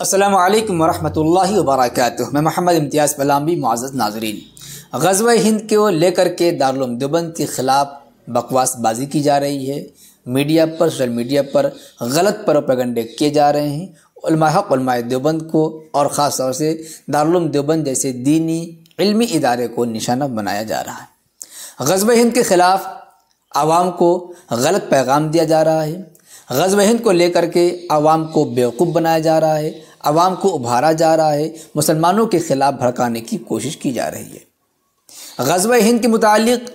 السلام علیکم ورحمۃ اللہ وبرکاتہ۔ میں محمد امتیاز پلامبی۔ معزز ناظرین، غزوہ ہند کو لے کر کے دارالعلوم دیوبند کے خلاف بکواس بازی کی جا رہی ہے۔ میڈیا پر، سوشل میڈیا پر غلط پروپیگنڈے کیے جا رہے ہیں۔ علماء حق، علماء دیوبند کو اور خاص طور سے دارالعلوم دیوبند جیسے دینی علمی ادارے کو نشانہ بنایا جا رہا ہے۔ غزوہ ہند کے خلاف عوام کو غلط پیغام دیا جا رہا ہے۔ غزوہ ہند کو لے کر کے عوام کو بیوقوف بنایا جا رہا ہے، عوام کو ابھارا جا رہا ہے، مسلمانوں کے خلاف بھڑکانے کی کوشش کی جا رہی ہے۔ غزوہ ہند کے متعلق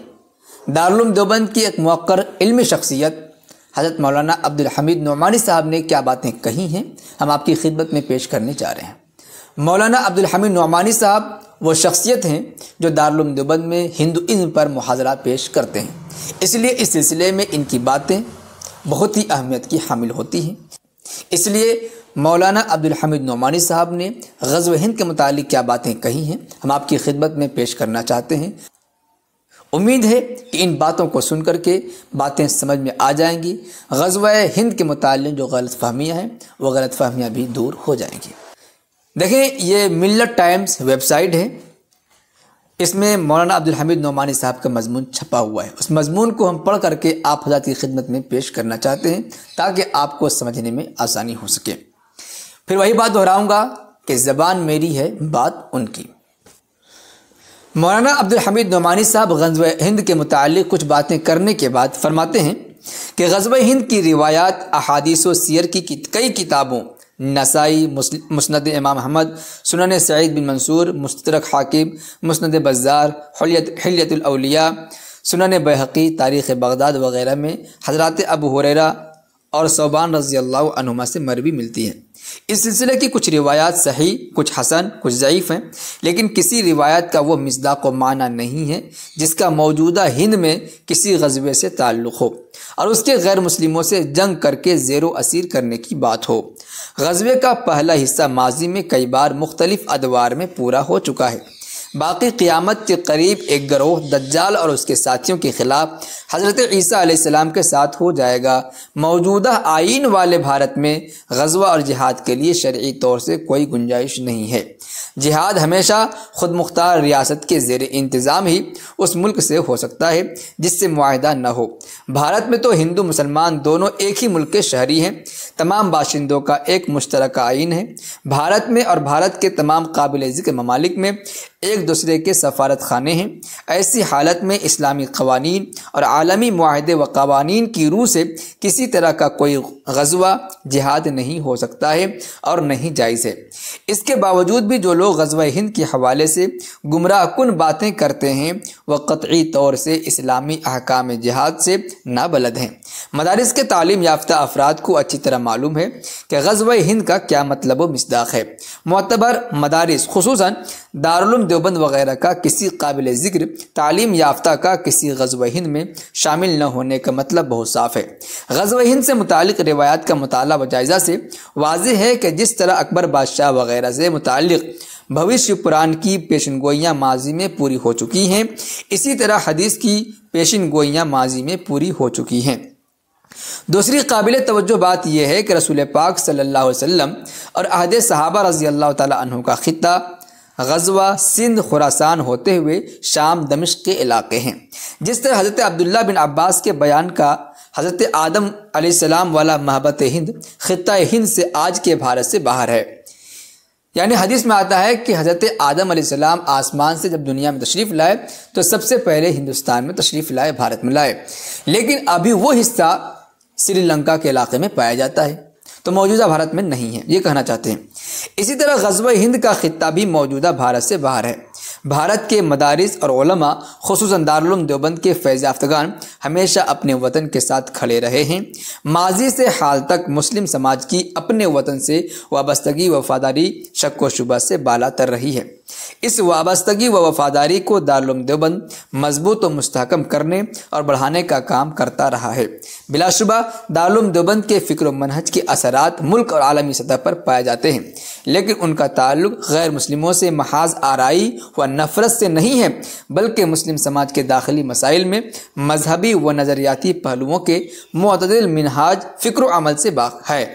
دارالعلوم دیوبند کی ایک موقر علمی شخصیت حضرت مولانا عبدالحمید نعمانی صاحب نے کیا باتیں کہی ہیں، ہم آپ کی خدمت میں پیش کرنے جا رہے ہیں۔ مولانا عبدالحمید نعمانی صاحب وہ شخصیت ہیں جو دارالعلوم دیوبند میں ہندوازم پر محاضرہ پیش کرتے ہیں، اس لیے اس سلسلے میں ان کی باتیں بہت ہی اہمیت کی حامل ہوتی ہیں۔ اس لیے مولانا عبدالحمید نعمانی صاحب نے غزوہ ہند کے متعلق کیا باتیں کہی ہیں، ہم آپ کی خدمت میں پیش کرنا چاہتے ہیں۔ امید ہے کہ ان باتوں کو سن کر کے باتیں سمجھ میں آ جائیں گی، غزوہ ہند کے متعلق جو غلط فہمیاں ہیں وہ غلط فہمیاں بھی دور ہو جائیں گی۔ دیکھیں، یہ ملت ٹائمز ویب سائٹ ہے، اس میں مولانا عبدالحمید نعمانی صاحب کا مضمون چھپا ہوا ہے۔ اس مضمون کو ہم پڑھ کر کے آپ حضرات کی خدمت میں پیش کرنا چاہتے ہیں تاکہ آپ کو سمجھنے میں آسانی ہو سکے۔ پھر وہی بات دہراؤں گا کہ زبان میری ہے، بات ان کی۔ مولانا عبدالحمید نعمانی صاحب غزوہ ہند کے متعلق کچھ باتیں کرنے کے بعد فرماتے ہیں کہ غزوہ ہند کی روایات احادیث و سیر کی کئی کتابوں نسائی، مسند امام احمد، سنن سعید بن منصور، مستدرک حاکم، مسند بزار، حلیۃ الاولیاء، سنن بیہقی، تاریخ بغداد وغیرہ میں حضرات ابو ہریرہ اور ثوبان رضی اللہ عنہما سے مروی ملتی ہیں۔ اس سلسلے کی کچھ روایات صحیح، کچھ حسن، کچھ ضعیف ہیں، لیکن کسی روایت کا وہ مصداق و معنی نہیں ہے جس کا موجودہ ہند میں کسی غزوے سے تعلق ہو اور اس کے غیر مسلموں سے جنگ کر کے زیر و اسیر کرنے کی بات ہو۔ غزوے کا پہلا حصہ ماضی میں کئی بار مختلف ادوار میں پورا ہو چکا ہے۔ باقی قیامت کے قریب ایک گروہ دجال اور اس کے ساتھیوں کے خلاف حضرت عیسیٰ علیہ السلام کے ساتھ ہو جائے گا۔ موجودہ آئین والے بھارت میں غزوہ اور جہاد کے لیے شرعی طور سے کوئی گنجائش نہیں ہے۔ جہاد ہمیشہ خود مختار ریاست کے زیر انتظام ہی اس ملک سے ہو سکتا ہے جس سے معاہدہ نہ ہو۔ بھارت میں تو ہندو مسلمان دونوں ایک ہی ملک کے شہری ہیں، تمام باشندوں کا ایک مشترکہ آئین ہے۔ بھارت میں اور بھارت کے تمام قابل ذکر ممالک میں ایک دوسرے کے سفارت خانے ہیں۔ ایسی حالت میں اسلامی قوانین اور عالمی معاہدے و قوانین کی روح سے کسی طرح کا کوئی غزوہ جہاد نہیں ہو سکتا ہے اور نہیں جائز ہے۔ اس کے باوجود بھی جو لوگ غزوہ ہند کے حوالے سے گمراہ کن باتیں کرتے ہیں وہ قطعی طور سے اسلامی احکام جہاد سے نابلد ہیں۔ مدارس کے تعلیم یافتہ افراد کو اچھی طرح معلوم ہے کہ غزوہ ہند کا کیا مطلب و مصداق ہے۔ معتبر مدارس خصوصاً دارالعلوم دیوبند وغیرہ کا کسی قابل ذکر تعلیم یافتہ کا کسی غزوہ ہند میں شامل نہ ہونے کا مطلب بہت صاف ہے۔ غزوہ ہند سے متعلق روایات کا مطالعہ و جائزہ سے واضح ہے کہ جس طرح اکبر بادشاہ وغیرہ سے متعلق بھوشیہ پران کی پیشن گوئیاں ماضی میں پوری ہو چکی ہیں، اسی طرح حدیث کی پیشن گوئیاں ماضی میں پوری ہو چکی ہیں۔ دوسری قابل توجہ بات یہ ہے کہ رسول پاک صلی اللہ علیہ وسلم اور عہد صحابہ رضی اللہ تعالی عنہ کا خطہ غزوہ سندھ خراسان ہوتے ہوئے شام دمشق کے علاقے ہیں۔ جس طرح حضرت عبداللہ بن عباس کے بیان کا حضرت آدم علیہ السلام والا محبت ہند خطہ ہند سے آج کے بھارت سے باہر ہے۔ یعنی حدیث میں آتا ہے کہ حضرت آدم علیہ السلام آسمان سے جب دنیا میں تشریف لائے تو سب سے پہلے ہندوستان میں تشریف لائے، بھارت میں لائے، لیکن ابھی وہ حصہ سری لنکا کے علاقے میں پایا جاتا ہے تو موجودہ بھارت میں نہیں ہے، یہ کہنا چاہتے ہیں۔ اسی طرح غزوہ ہند کا خطہ بھی موجودہ بھارت سے باہر ہے۔ بھارت کے مدارس اور علماء خصوصاً دارالعلوم دیوبند کے فیض یافتگان ہمیشہ اپنے وطن کے ساتھ کھڑے رہے ہیں۔ ماضی سے حال تک مسلم سماج کی اپنے وطن سے وابستگی و وفاداری شک و شبہ سے بالا تر رہی ہے۔ اس وابستگی و وفاداری کو دارالعلوم دیوبند مضبوط و مستحکم کرنے اور بڑھانے کا کام کرتا رہا ہے۔ بلا شبہ دارالعلوم دیوبند کے فکر و منہج کے اثرات ملک اور عالمی سطح پر پائے جاتے ہیں، لیکن ان کا تعلق غیر مسلموں سے محض آرائی و نفرت سے نہیں ہے، بلکہ مسلم سماج کے داخلی مسائل میں مذہبی و نظریاتی پہلوؤں کے معتدل منہاج فکر و عمل سے ہے۔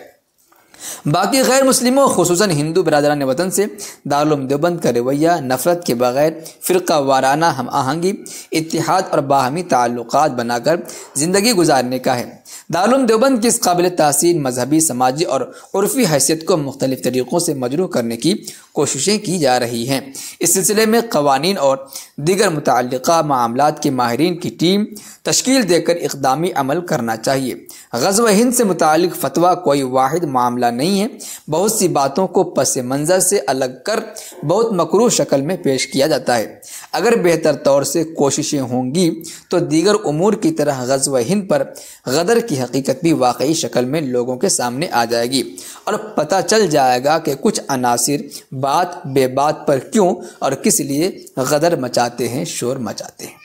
باقی غیر مسلموں خصوصاً ہندو برادران وطن سے دارالعلوم دیوبند کا رویہ نفرت کے بغیر فرقہ وارانہ ہم آہنگی، اتحاد اور باہمی تعلقات بنا کر زندگی گزارنے کا ہے۔ دارالعلوم دیوبند کی اس قابل تحسین مذہبی، سماجی اور عرفی حیثیت کو مختلف طریقوں سے مجروح کرنے کی کوششیں کی جا رہی ہیں۔ اس سلسلے میں قوانین اور دیگر متعلقہ معاملات کے ماہرین کی ٹیم تشکیل دے کر اقدامی عمل کرنا چاہیے۔ غزوہ ہند سے متعلق فتویٰ کوئی واحد معاملہ نہیں ہے، بہت سی باتوں کو پس منظر سے الگ کر بہت مکروہ شکل میں پیش کیا جاتا ہے۔ اگر بہتر طور سے کوششیں ہوں گی تو دیگر امور کی طرح غزوہ ہند پر غدر کی حقیقت بھی واقعی شکل میں لوگوں کے سامنے آ جائے گی اور پتہ چل جائے گا کہ کچھ عناصر بات بے بات پر کیوں اور کس لیے غدر مچاتے ہیں، شور مچاتے ہیں۔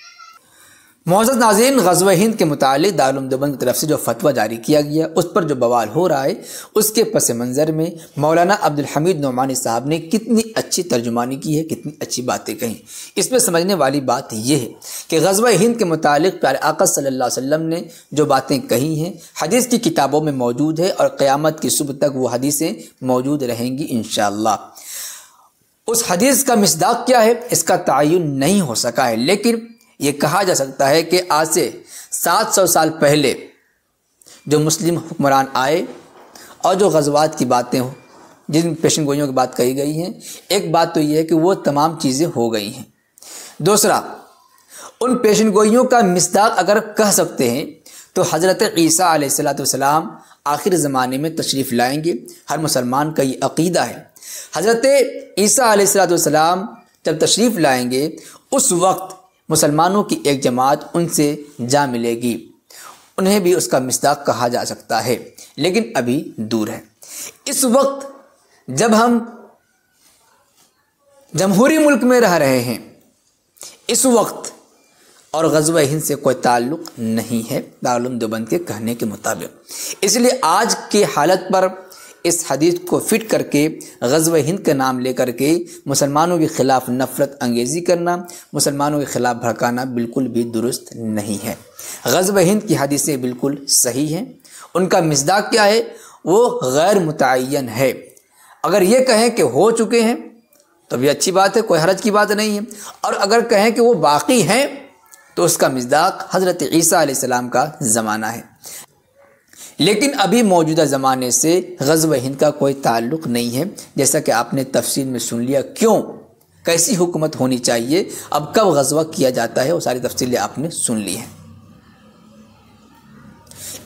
معزز ناظرین، غزوہ ہند کے متعلق دارالعلوم دیوبند کی طرف سے جو فتویٰ جاری کیا گیا اس پر جو بوال ہو رہا ہے، اس کے پس منظر میں مولانا عبدالحمید نعمانی صاحب نے کتنی اچھی ترجمانی کی ہے، کتنی اچھی باتیں کہیں۔ اس میں سمجھنے والی بات یہ ہے کہ غزوہ ہند کے متعلق پیارے آقا صلی اللہ علیہ وسلم نے جو باتیں کہی ہیں حدیث کی کتابوں میں موجود ہے اور قیامت کی صبح تک وہ حدیثیں موجود رہیں گی انشاءاللہ۔ اس حدیث کا مصداق کیا ہے اس کا تعین نہیں ہو سکا ہے، لیکن یہ کہا جا سکتا ہے کہ آج سے 700 سال پہلے جو مسلم حکمران آئے اور جو غزوات کی باتیں ہوں، جن پیشن گوئیوں کی بات کہی گئی ہیں، ایک بات تو یہ ہے کہ وہ تمام چیزیں ہو گئی ہیں۔ دوسرا، ان پیشن گوئیوں کا مصداق اگر کہہ سکتے ہیں تو حضرت عیسیٰ علیہ السلام آخر زمانے میں تشریف لائیں گے۔ ہر مسلمان کا یہ عقیدہ ہے۔ حضرت عیسیٰ علیہ السلام جب تشریف لائیں گے اس وقت مسلمانوں کی ایک جماعت ان سے جا ملے گی، انہیں بھی اس کا مصداق کہا جا سکتا ہے، لیکن ابھی دور ہے۔ اس وقت جب ہم جمہوری ملک میں رہ رہے ہیں، اس وقت اور غزوہ ہند سے کوئی تعلق نہیں ہے دارالعلوم دیوبند کے کہنے کے مطابق۔ اس لیے آج کی حالت پر اس حدیث کو فٹ کر کے غزوہ ہند کا نام لے کر کے مسلمانوں کے خلاف نفرت انگیزی کرنا، مسلمانوں کے خلاف بھڑکانا بالکل بھی درست نہیں ہے۔ غزوہ ہند کی حدیثیں بالکل صحیح ہیں، ان کا مصداق کیا ہے وہ غیر متعین ہے۔ اگر یہ کہیں کہ ہو چکے ہیں تو بھی اچھی بات ہے، کوئی حرج کی بات نہیں ہے، اور اگر کہیں کہ وہ باقی ہیں تو اس کا مصداق حضرت عیسیٰ علیہ السلام کا زمانہ ہے۔ لیکن ابھی موجودہ زمانے سے غزوہ ہند کا کوئی تعلق نہیں ہے، جیسا کہ آپ نے تفصیل میں سن لیا کیوں، کیسی حکومت ہونی چاہیے، اب کب غزوہ کیا جاتا ہے، وہ ساری تفصیلیں آپ نے سن لی ہیں۔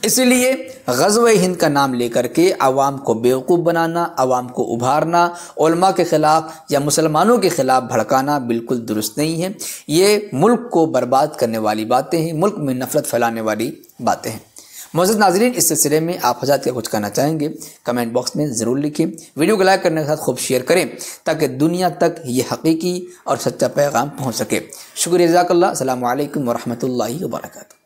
اس لیے غزوہ ہند کا نام لے کر کے عوام کو بیوقوف بنانا، عوام کو ابھارنا، علماء کے خلاف یا مسلمانوں کے خلاف بھڑکانا بالکل درست نہیں ہے۔ یہ ملک کو برباد کرنے والی باتیں ہیں، ملک میں نفرت پھیلانے والی باتیں ہیں۔ معزز ناظرین، اس سلسلے میں آپ حضرات کیا کچھ کہنا چاہیں گے کمنٹ باکس میں ضرور لکھیں، ویڈیو کو لائک کرنے کے ساتھ خوب شیئر کریں تاکہ دنیا تک یہ حقیقی اور سچا پیغام پہنچ سکے۔ شکریہ، جزاک اللہ۔ السلام علیکم ورحمۃ اللہ وبرکاتہ۔